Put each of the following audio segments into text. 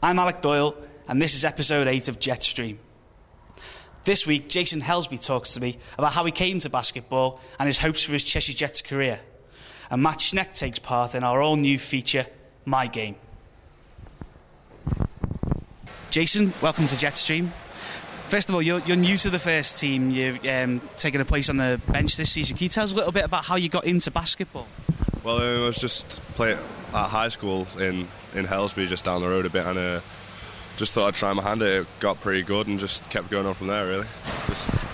I'm Alec Doyle, and this is episode 8 of Jetstream. This week, Jason Helsby talks to me about how he came to basketball and his hopes for his Cheshire Jets career. And Matt Schneck takes part in our all-new feature, My Game. Jason, welcome to Jetstream. First of all, you're new to the first team. You've taken a place on the bench this season. Can you tell us a little bit about how you got into basketball? Well, I was just playing at high school in Helsby, just down the road a bit, and just thought I'd try my hand at it. It got pretty good and just kept going on from there, really.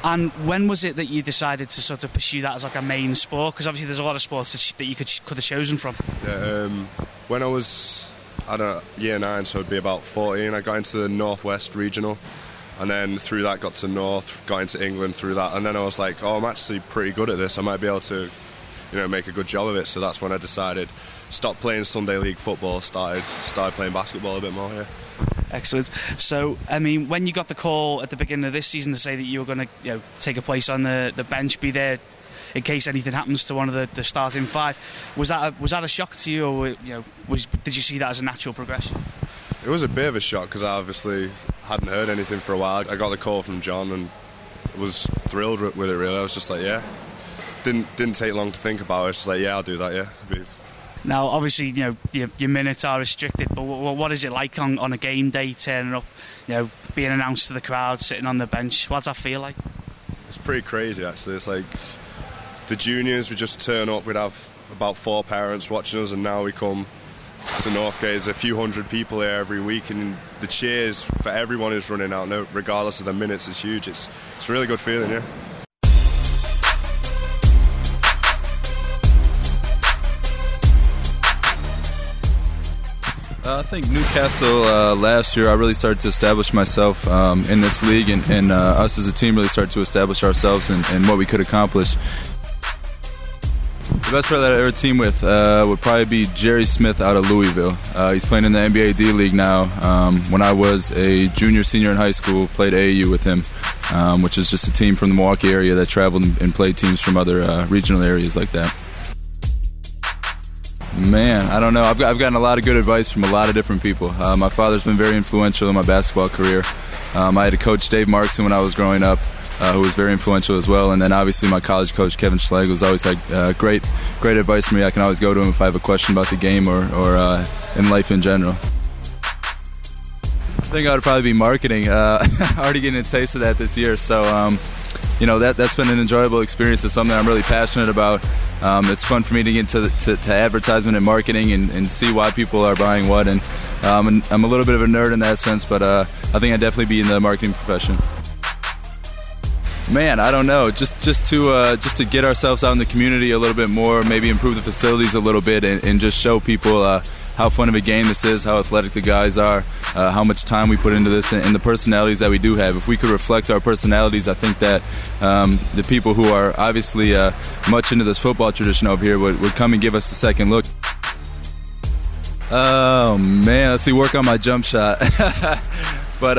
And when was it that you decided to sort of pursue that as like a main sport? Because obviously there's a lot of sports that you could have chosen from. Yeah, when I was, year 9, so it'd be about 14, I got into the Northwest Regional, and then through that got to North, got into England through that, and then I was like, I'm actually pretty good at this. I might be able to make a good job of it. So that's when I decided stop playing Sunday league football, started playing basketball a bit more. Yeah. Excellent. So, I mean, when you got the call at the beginning of this season to say that you were going to take a place on the bench, be there in case anything happens to one of the starting 5, was that a shock to you, or did you see that as a natural progression? It was a bit of a shock because I obviously hadn't heard anything for a while. I got the call from John and was thrilled with it, really. I was just like, yeah. Didn't take long to think about it. It's just like, yeah, I'll do that, yeah. Now, obviously, your minutes are restricted, but what is it like on a game day, turning up, being announced to the crowd, sitting on the bench? What does that feel like? It's pretty crazy, actually. It's like the juniors, we just turn up, we'd have about 4 parents watching us, and now we come to Northgate. There's a few hundred people there every week, and the cheers for everyone who's running out, regardless of the minutes, is huge. It's a really good feeling, yeah. I think Newcastle last year I really started to establish myself in this league, and us as a team really started to establish ourselves and what we could accomplish. The best player that I ever teamed with would probably be Jerry Smith out of Louisville. He's playing in the NBA D-League now. When I was a junior, senior in high school, played AAU with him, which is just a team from the Milwaukee area that traveled and played teams from other regional areas like that. Man, I don't know. I've gotten a lot of good advice from a lot of different people. My father's been very influential in my basketball career. I had a coach, Dave Markson, when I was growing up, who was very influential as well. And then obviously my college coach, Kevin Schlegel, always had great advice for me. I can always go to him if I have a question about the game or in life in general. I think I would probably be marketing. Already getting a taste of that this year. So, that's been an enjoyable experience. It's something I'm really passionate about. It's fun for me to get into advertisement and marketing and see why people are buying what. And I'm a little bit of a nerd in that sense, but I think I'd definitely be in the marketing profession. Man, I don't know. Just to get ourselves out in the community a little bit more, maybe improve the facilities a little bit, and just show people how fun of a game this is, how athletic the guys are, how much time we put into this, and the personalities that we do have. If we could reflect our personalities, I think that the people who are obviously much into this football tradition over here would come and give us a second look. Oh man, let's see, work on my jump shot. But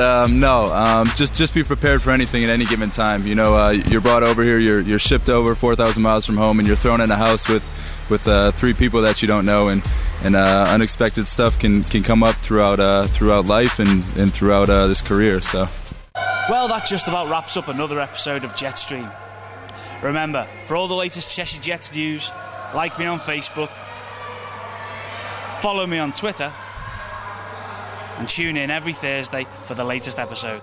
just be prepared for anything at any given time. You're brought over here, you're shipped over 4,000 miles from home, and you're thrown in a house with 3 people that you don't know, and unexpected stuff can come up throughout life and throughout this career. So, well, that just about wraps up another episode of Jetstream. Remember, for all the latest Cheshire Jets news, like me on Facebook, follow me on Twitter, and tune in every Thursday for the latest episode.